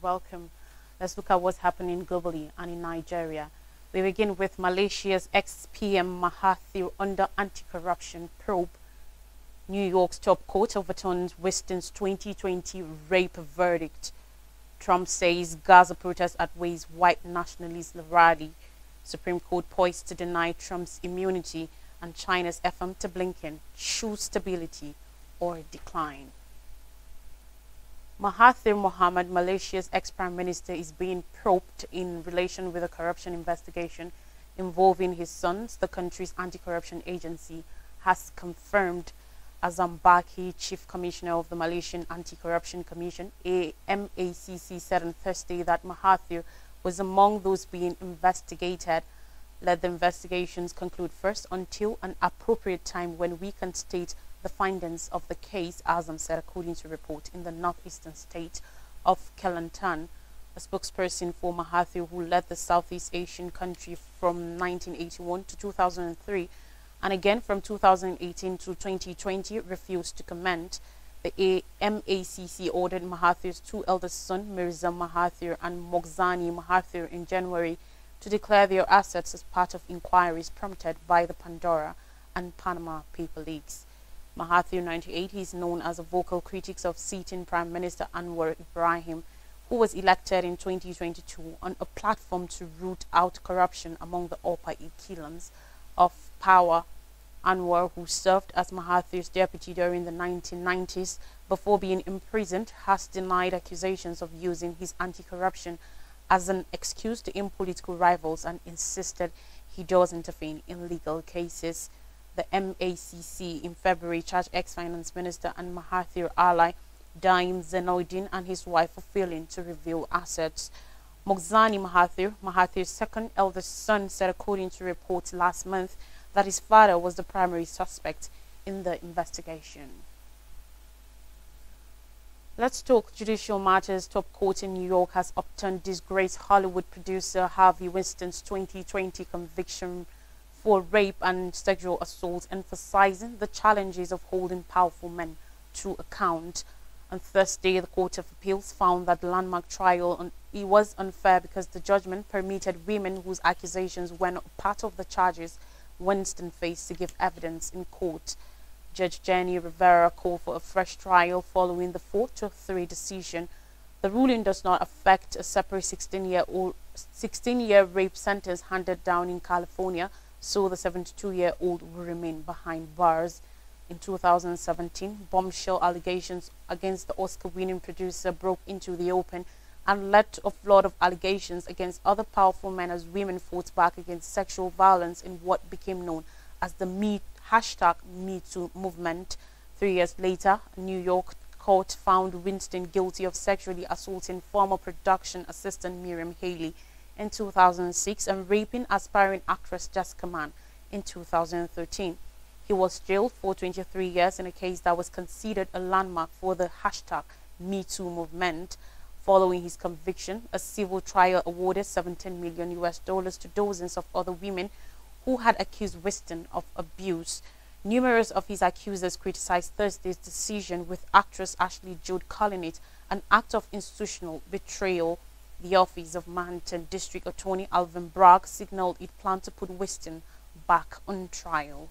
welcome. Let's look at what's happening globally and in Nigeria. We begin with Malaysia's ex-PM Mahathir under anti-corruption probe. New York's top court overturned Winston's 2020 rape verdict. Trump says Gaza protest outweighs white nationalist rally. Supreme Court poised to deny Trump's immunity, and China's FM to Blinken, choose stability or decline. Mahathir Mohamad, Malaysia's ex-prime minister, is being probed in relation with a corruption investigation involving his sons, the country's anti-corruption agency has confirmed. Azam Baki, Chief Commissioner of the Malaysian Anti-Corruption Commission, MACC, said on Thursday that Mahathir was among those being investigated. Let the investigations conclude first until an appropriate time when we can state the findings of the case, Azam said, according to a report in the northeastern state of Kelantan. A spokesperson for Mahathir, who led the Southeast Asian country from 1981 to 2003 and again from 2018 to 2020, refused to comment. The MACC ordered Mahathir's two eldest sons, Mirza Mahathir and Moghzani Mahathir, in January to declare their assets as part of inquiries prompted by the Pandora and Panama paper leaks. Mahathir, 98, is known as a vocal critic of sitting Prime Minister Anwar Ibrahim, who was elected in 2022 on a platform to root out corruption among the upper echelons of power. Anwar, who served as Mahathir's deputy during the 1990s before being imprisoned, has denied accusations of using his anti-corruption as an excuse to aim political rivals and insisted he does intervene in legal cases. The MACC in February charged ex-finance minister and Mahathir ally Daim Zainuddin and his wife for failing to reveal assets. Moghzani Mahathir, Mahathir's second eldest son, said according to reports last month that his father was the primary suspect in the investigation. Let's talk judicial matters. Top court in New York has upturned disgraced Hollywood producer Harvey Weinstein's 2020 conviction for rape and sexual assault, emphasizing the challenges of holding powerful men to account. On Thursday, the Court of Appeals found that the landmark trial was unfair because the judgment permitted women whose accusations were not part of the charges Weinstein faced to give evidence in court. Judge Jenny Rivera called for a fresh trial following the 4-3 decision. The ruling does not affect a separate 16-year rape sentence handed down in California, so the 72-year-old will remain behind bars. In 2017, bombshell allegations against the Oscar-winning producer broke into the open and led to a flood of allegations against other powerful men as women fought back against sexual violence in what became known as the #MeToo movement. 3 years later, a New York court found Weinstein guilty of sexually assaulting former production assistant Miriam Haley in 2006 and raping aspiring actress Jessica Mann in 2013. He was jailed for 23 years in a case that was considered a landmark for the #MeToo movement. Following his conviction, a civil trial awarded $17 million to dozens of other women who had accused Weinstein of abuse. Numerous of his accusers criticized Thursday's decision, with actress Ashley Judd calling it an act of institutional betrayal. The office of Manhattan District Attorney Alvin Bragg signaled it planned to put Weinstein back on trial.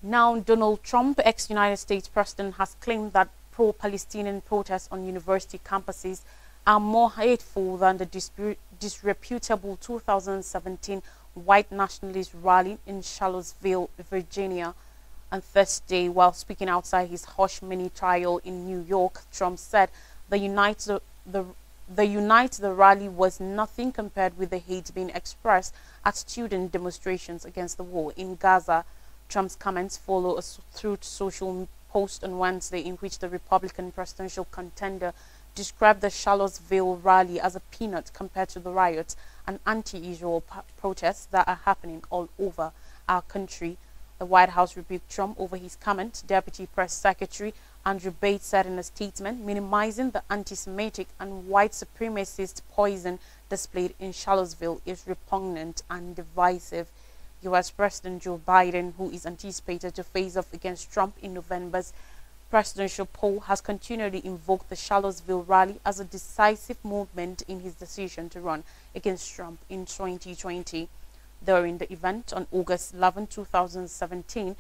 Now, Donald Trump, ex-United States President, has claimed that pro-Palestinian protests on university campuses are more hateful than the disreputable 2017 white nationalist rally in Charlottesville, Virginia. On Thursday, while speaking outside his hush mini trial in New York, Trump said the Unite the rally was nothing compared with the hate being expressed at student demonstrations against the war in Gaza. Trump's comments follow a Truth Social post on Wednesday in which the Republican presidential contender described the Charlottesville rally as a peanut compared to the riots and anti-Israel protests that are happening all over our country. The White House rebuked Trump over his comment. Deputy Press Secretary Andrew Bates said in a statement, minimizing the anti-Semitic and white supremacist poison displayed in Charlottesville is repugnant and divisive. U.S. President Joe Biden, who is anticipated to face off against Trump in November's presidential poll has continually invoked the Charlottesville rally as a decisive movement in his decision to run against Trump in 2020. During the event on August 11, 2017,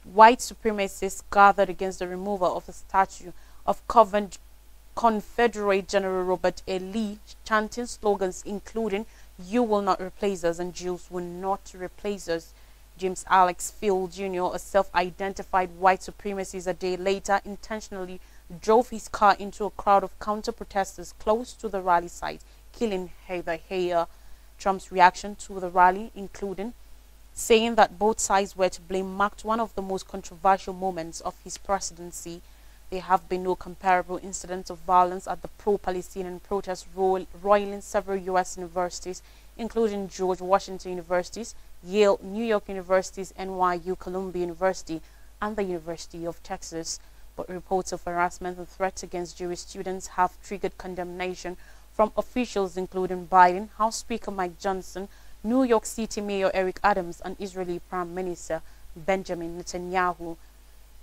white supremacists gathered against the removal of the statue of Confederate General Robert E. Lee, chanting slogans including "You will not replace us" and "Jews will not replace us." James Alex Field Jr., a self-identified white supremacist, a day later intentionally drove his car into a crowd of counter-protesters close to the rally site, killing Heather Heyer. Trump's reaction to the rally, including saying that both sides were to blame, marked one of the most controversial moments of his presidency. There have been no comparable incidents of violence at the pro-Palestinian protests roiling several U.S. universities, including George Washington Universities, Yale, New York Universities, NYU, Columbia University, and the University of Texas. But reports of harassment and threats against Jewish students have triggered condemnation from officials including Biden, House Speaker Mike Johnson, New York City Mayor Eric Adams, and Israeli Prime Minister Benjamin Netanyahu.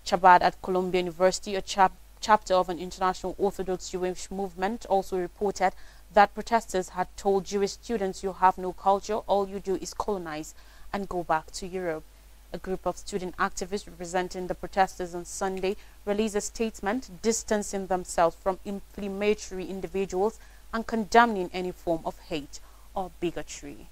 Chabad at Columbia University, a chapter of an international Orthodox Jewish movement, also reported that protesters had told Jewish students, "You have no culture, all you do is colonize and go back to Europe." A group of student activists representing the protesters on Sunday released a statement distancing themselves from inflammatory individuals and condemning any form of hate or bigotry.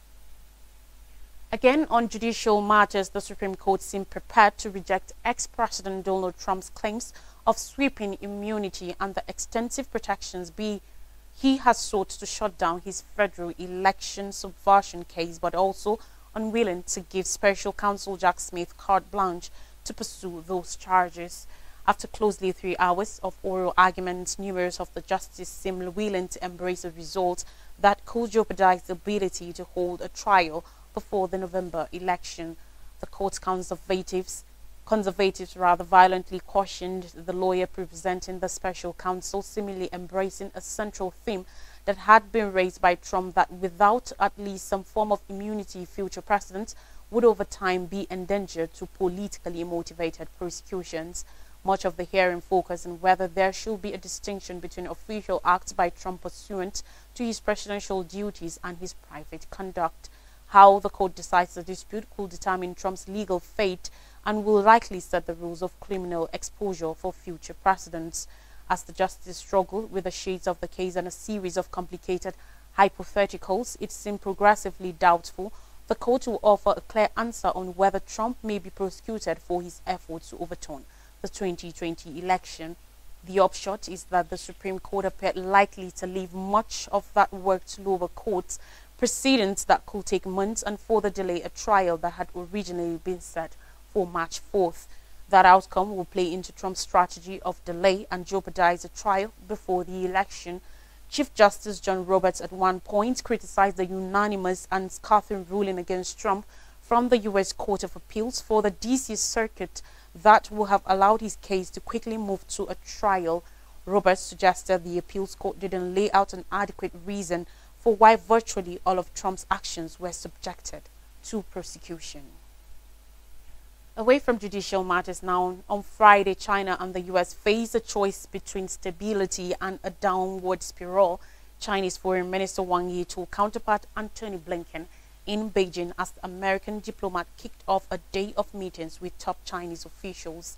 Again, on judicial matters, the Supreme Court seemed prepared to reject ex-President Donald Trump's claims of sweeping immunity and the extensive protections he has sought to shut down his federal election subversion case, but also unwilling to give special counsel Jack Smith carte blanche to pursue those charges. After closely 3 hours of oral arguments, numerous of the justices seemed willing to embrace a result that could jeopardize the ability to hold a trial before the November election. The court's conservatives violently cautioned the lawyer representing the special counsel, seemingly embracing a central theme that had been raised by Trump, that without at least some form of immunity, future presidents would over time be endangered to politically motivated prosecutions. Much of the hearing focused on whether there should be a distinction between official acts by Trump pursuant to his presidential duties and his private conduct. How the court decides the dispute could determine Trump's legal fate and will likely set the rules of criminal exposure for future presidents. As the justices struggle with the shades of the case and a series of complicated hypotheticals, it seemed progressively doubtful the court will offer a clear answer on whether Trump may be prosecuted for his efforts to overturn the 2020 election. The upshot is that the Supreme Court appeared likely to leave much of that work to lower courts, proceedings that could take months and further delay a trial that had originally been set for March 4th. That outcome will play into Trump's strategy of delay and jeopardize a trial before the election. Chief Justice John Roberts at one point criticized the unanimous and scathing ruling against Trump from the U.S. Court of Appeals for the D.C. Circuit that would have allowed his case to quickly move to a trial. Roberts suggested the appeals court didn't lay out an adequate reason for why virtually all of Trump's actions were subjected to prosecution. Away from judicial matters now, on Friday, China and the U.S. faced a choice between stability and a downward spiral. Chinese Foreign Minister Wang Yi told counterpart Antony Blinken in Beijing as the American diplomat kicked off a day of meetings with top Chinese officials.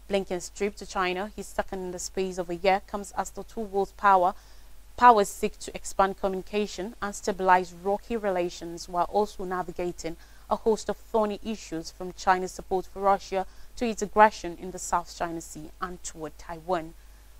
Blinken's trip to China, his second in the space of a year, comes as the two world powers seek to expand communication and stabilize rocky relations while also navigating a host of thorny issues, from China's support for Russia to its aggression in the South China Sea and toward Taiwan.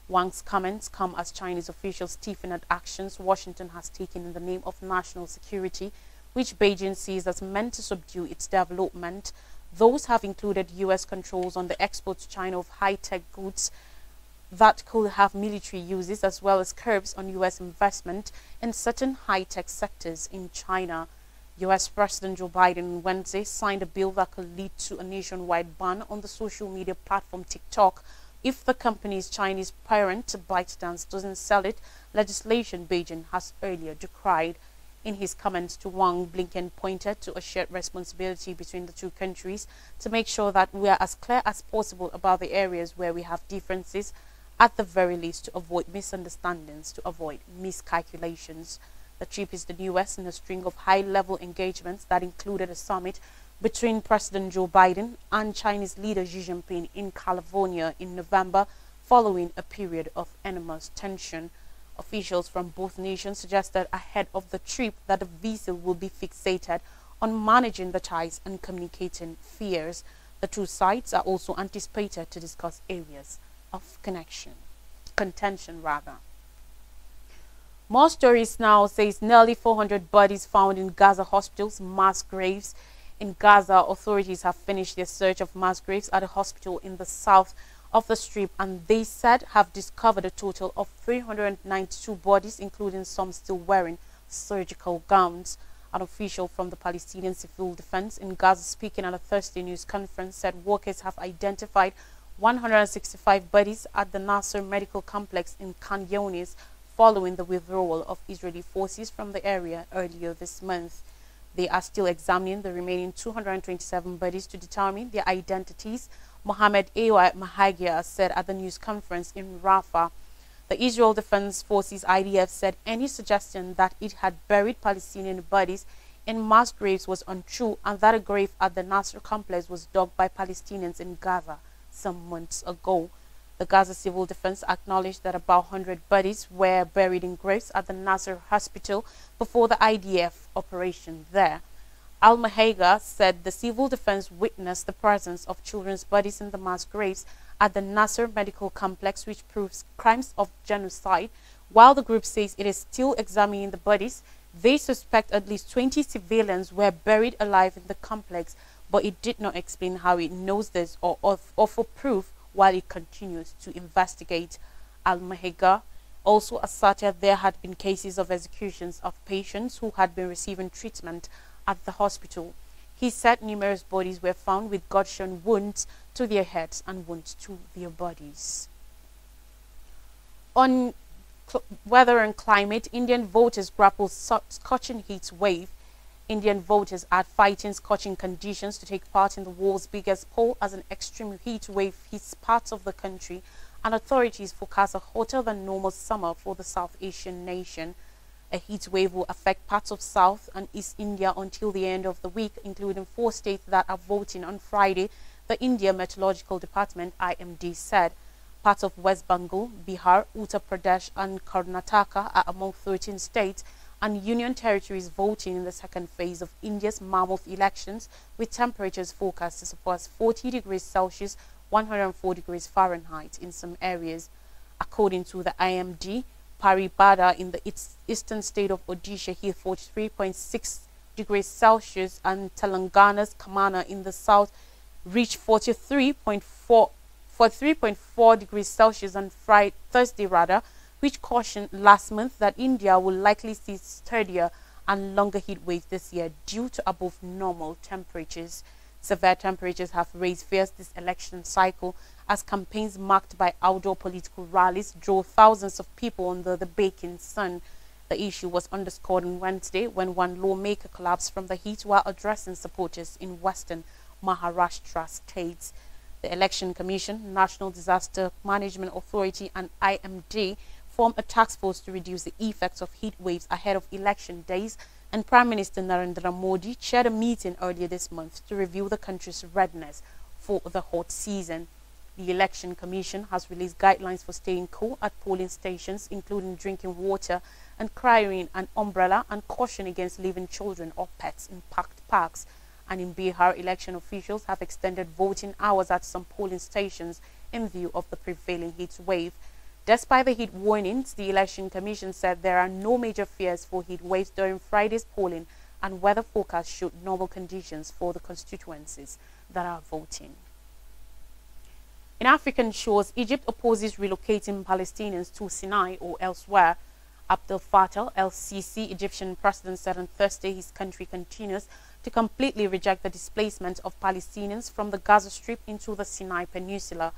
Wang's comments come as Chinese officials stiffen at actions Washington has taken in the name of national security, which Beijing sees as meant to subdue its development. Those have included U.S. controls on the export to China of high-tech goods that could have military uses, as well as curbs on U.S. investment in certain high-tech sectors in China. U.S. President Joe Biden on Wednesday signed a bill that could lead to a nationwide ban on the social media platform TikTok if the company's Chinese parent ByteDance doesn't sell it, legislation Beijing has earlier decried. In his comments to Wang, Blinken pointed to a shared responsibility between the two countries to make sure that we are as clear as possible about the areas where we have differences, at the very least to avoid misunderstandings, to avoid miscalculations. The trip is the newest in a string of high-level engagements that included a summit between President Joe Biden and Chinese leader Xi Jinping in California in November, following a period of enormous tension. Officials from both nations suggested ahead of the trip that the visit will be fixated on managing the ties and communicating fears. The two sides are also anticipated to discuss areas of contention. More stories now says nearly 400 bodies found in Gaza hospitals, mass graves. In Gaza, authorities have finished their search of mass graves at a hospital in the south of the Strip, and they said have discovered a total of 392 bodies, including some still wearing surgical gowns. An official from the Palestinian Civil Defense in Gaza, speaking at a Thursday news conference, said workers have identified 165 bodies at the Nasser Medical Complex in Khan Younis following the withdrawal of Israeli forces from the area earlier this month. They are still examining the remaining 227 bodies to determine their identities, Mohammed Aay Abula said at the news conference in Rafah. The Israel Defense Forces IDF said any suggestion that it had buried Palestinian bodies in mass graves was untrue, and that a grave at the Nasser complex was dug by Palestinians in Gaza some months ago. The Gaza Civil Defense acknowledged that about 100 bodies were buried in graves at the Nasser hospital before the IDF operation there. Al-Mahaiga said the civil defense witnessed the presence of children's bodies in the mass graves at the Nasser Medical Complex, which proves crimes of genocide. While the group says it is still examining the bodies, they suspect at least 20 civilians were buried alive in the complex, but it did not explain how it knows this or offer proof while it continues to investigate. Al-Mahaiga also asserted there had been cases of executions of patients who had been receiving treatment at the hospital. He said numerous bodies were found with gunshot wounds to their heads and wounds to their bodies. On weather and climate, Indian voters grapple scorching heat wave. Indian voters are fighting scorching conditions to take part in the world's biggest poll as an extreme heat wave hits parts of the country, and authorities forecast a hotter than normal summer for the South Asian nation. A heat wave will affect parts of South and East India until the end of the week, including 4 states that are voting on Friday, the India Meteorological Department IMD said. Parts of West Bengal, Bihar, Uttar Pradesh and Karnataka are among 13 states and union territories voting in the second phase of India's mammoth elections, with temperatures forecast to surpass 40 degrees Celsius, 104 degrees Fahrenheit in some areas. According to the IMD, Paribada in the eastern state of Odisha hit 43.6 degrees Celsius, and Telangana's Kamana in the south reached 43.4 degrees Celsius on Thursday, which cautioned last month that India will likely see sturdier and longer heat waves this year due to above normal temperatures. Severe temperatures have raised fears this election cycle as campaigns marked by outdoor political rallies draw thousands of people under the baking sun. The issue was underscored on Wednesday when one lawmaker collapsed from the heat while addressing supporters in western Maharashtra states. The Election Commission, National Disaster Management Authority and IMD formed a task force to reduce the effects of heat waves ahead of election days, and Prime Minister Narendra Modi chaired a meeting earlier this month to review the country's readiness for the hot season. The Election Commission has released guidelines for staying cool at polling stations, including drinking water and carrying an umbrella, and caution against leaving children or pets in packed parks. And in Bihar, election officials have extended voting hours at some polling stations in view of the prevailing heat wave. Despite the heat warnings, the Election Commission said there are no major fears for heat waves during Friday's polling, and weather forecasts showed normal conditions for the constituencies that are voting. In African shores, Egypt opposes relocating Palestinians to Sinai or elsewhere. Abdel Fattah el-Sisi, Egyptian president, said on Thursday his country continues to completely reject the displacement of Palestinians from the Gaza Strip into the Sinai Peninsula.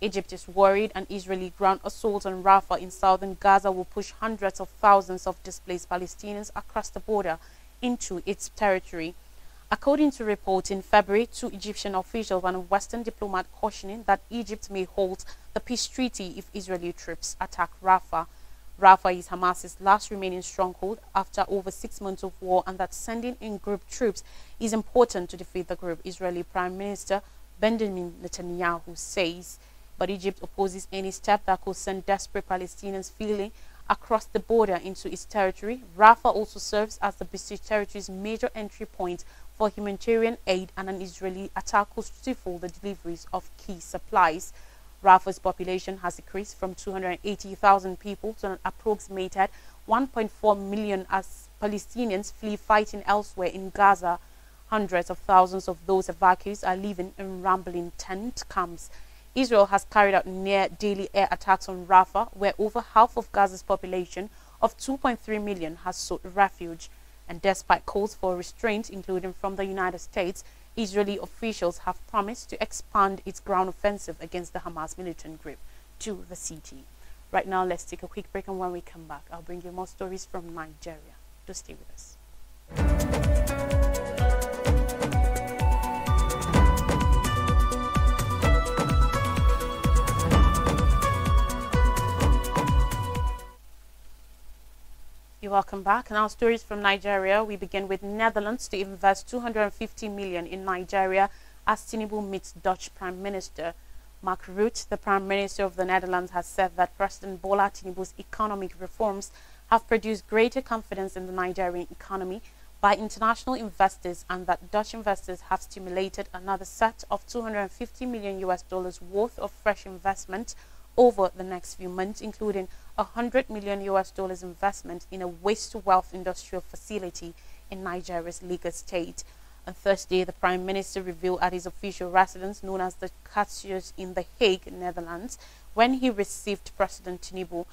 Egypt is worried an Israeli ground assault on Rafah in southern Gaza will push hundreds of thousands of displaced Palestinians across the border into its territory. According to reports in February, 2 Egyptian officials and a Western diplomat cautioning that Egypt may halt the peace treaty if Israeli troops attack Rafah. Rafah is Hamas's last remaining stronghold after over 6 months of war, and that sending in group troops is important to defeat the group, Israeli Prime Minister Benjamin Netanyahu says. But Egypt opposes any step that could send desperate Palestinians fleeing across the border into its territory. Rafah also serves as the besieged territory's major entry point for humanitarian aid, and an Israeli attack could stifle the deliveries of key supplies. Rafah's population has decreased from 280,000 people to an approximated 1.4 million as Palestinians flee fighting elsewhere in Gaza. Hundreds of thousands of those evacuees are living in rambling tent camps. Israel has carried out near daily air attacks on Rafah, where over half of Gaza's population of 2.3 million has sought refuge. And despite calls for restraint, including from the United States, Israeli officials have promised to expand its ground offensive against the Hamas militant group to the city. Right now, let's take a quick break, and when we come back, I'll bring you more stories from Nigeria. Do stay with us. You're welcome back. Now, stories from Nigeria. We begin with Netherlands to invest 250 million in Nigeria as Tinubu meets Dutch Prime Minister. Mark Rutte, the Prime Minister of the Netherlands, has said that President Bola Tinubu's economic reforms have produced greater confidence in the Nigerian economy by international investors, and that Dutch investors have stimulated another set of $250 million worth of fresh investment over the next few months, including $100 million investment in a waste-to-wealth industrial facility in Nigeria's Lagos state. On Thursday, the Prime Minister revealed at his official residence known as the Castures in The Hague, Netherlands, when he received President Tinubu.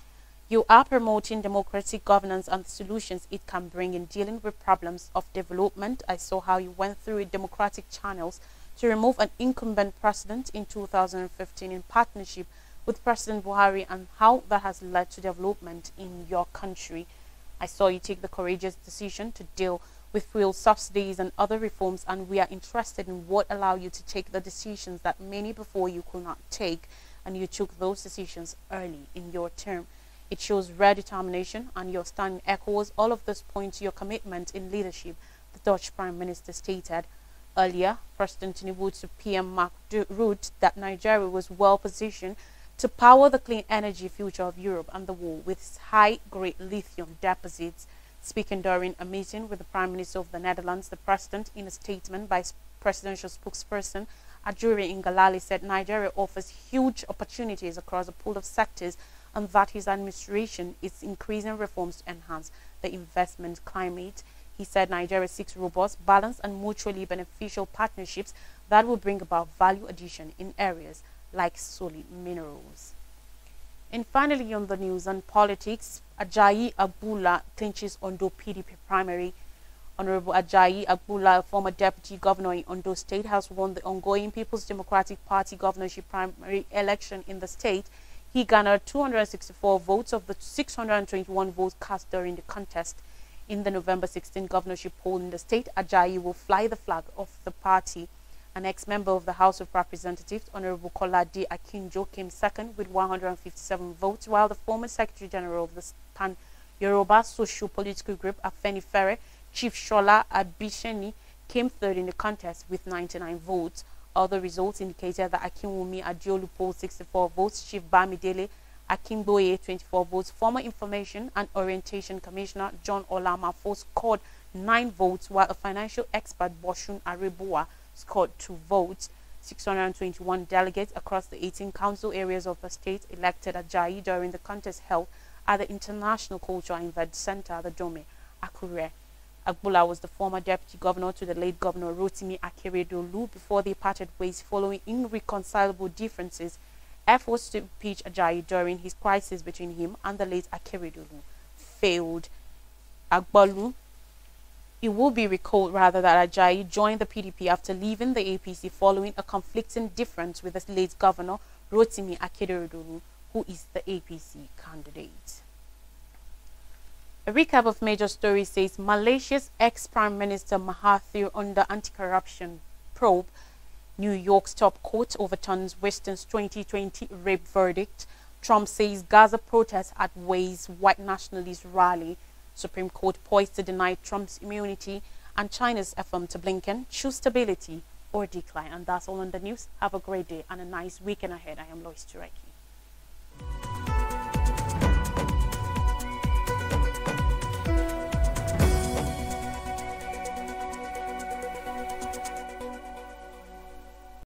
"You are promoting democratic governance and the solutions it can bring in dealing with problems of development. I saw how you went through democratic channels to remove an incumbent president in 2015 in partnership with President Buhari, and how that has led to development in your country. I saw you take the courageous decision to deal with fuel subsidies and other reforms, and we are interested in what allowed you to take the decisions that many before you could not take, and you took those decisions early in your term. It shows rare determination, and your stand echoes all of this point to your commitment in leadership," the Dutch Prime Minister stated. Earlier, President Tinubu to PM Mark Rutte that Nigeria was well positioned to power the clean energy future of Europe and the world with its high-grade lithium deposits. Speaking during a meeting with the Prime Minister of the Netherlands, the President, in a statement by presidential spokesperson Ajuri Ngalale, said Nigeria offers huge opportunities across a pool of sectors, and that his administration is increasing reforms to enhance the investment climate. He said Nigeria seeks robust, balanced, and mutually beneficial partnerships that will bring about value addition in areas like solid minerals. And finally, on the news and politics, Aay Abula clinches Ondo PDP primary. Honorable Aay Abula, a former deputy governor in Ondo State, has won the ongoing People's Democratic Party governorship primary election in the state. He garnered 264 votes of the 621 votes cast during the contest. In the November 16 governorship poll in the state, Ajayi will fly the flag of the party. An ex-member of the House of Representatives, Honorable Kolade Akinjo, came second with 157 votes, while the former Secretary General of the Pan-Yoruba Socio-Political Group, Afenifere, Chief Shola Abisheni, came third in the contest with 99 votes. Other results indicated that Akinwumi Adiolu polled 64 votes, Chief Bamidele Akinboye 24 votes, former Information and Orientation Commissioner John Olamafo scored 9 votes, while a financial expert Boshun Areboa scored 2 votes. 621 delegates across the 18 council areas of the state elected Ajayi during the contest held at the International Cultural Event Center, the Dome, Akure. Abula was the former deputy governor to the late Governor Rotimi Akeredolu before they parted ways following irreconcilable differences. Efforts to impeach Ajayi during his crisis between him and the late Akeredolu failed. It will be recalled rather that Ajayi joined the PDP after leaving the APC following a conflicting difference with the late governor Rotimi Akeredolu, who is the APC candidate. A recap of major stories says Malaysia's ex-Prime Minister Mahathir under anti-corruption probe. New York's top court overturns Weston's 2020 rape verdict. Trump says Gaza protest outweighs white nationalist rally. Supreme Court poised to deny Trump's immunity. And China's affirmed to Blinken, choose stability or decline. And that's all on the news. Have a great day and a nice weekend ahead. I am Lois Tureki.